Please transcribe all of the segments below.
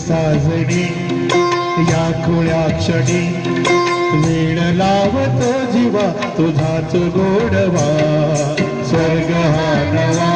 साजणी या खुळ्या क्षणी वेळ लावतो जीवा तुझाच गोडवा स्वर्ग हा नवा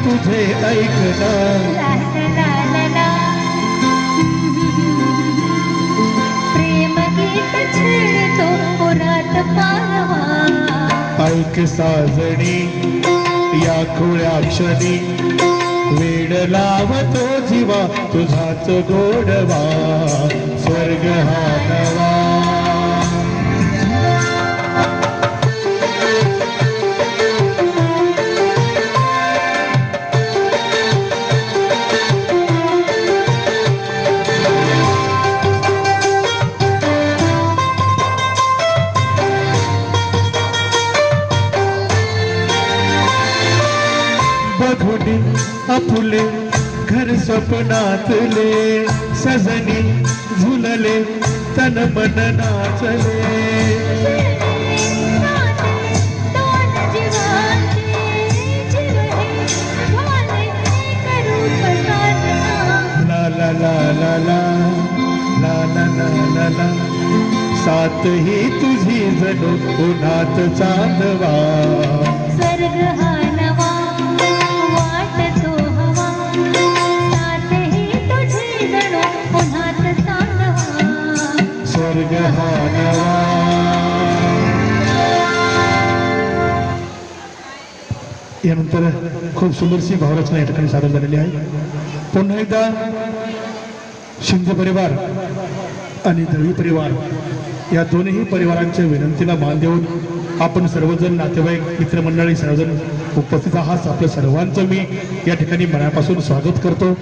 तुझे ऐकना प्रेम गीत छेडतो पुरात पारवा ऐक साजणी या खुळ्या क्षणी वेड लावतो जीवा तुझाच गोडवा स्वर्ग हा नवा बघुनी आपुले घर स्वप्नातले सजनी झुलले तन मन नाचले ला ला ला ला ला ला ला ला ला ला साथ ही तुझी जणू उन्हात चांदवा स्वर्ग हा नवा वाटतो हवा साथ ही तुझी जणू उन्हात चांदवा स्वर्ग हा नवा यानंतर खूप सुंदरशी भावरचना या ठिकाणी सादर झालेली आहे. पुन्हा एकदा शिंदे परिवार आणि दळवी परिवार या दोन्ही परिवारांच्या विनंतीला मान देऊन आपण सर्वजण नातेवाईक मित्रमंडळी सर्वजण उपस्थित आहात. आपल्या सर्वांचं मी या ठिकाणी मनापासून स्वागत करतो.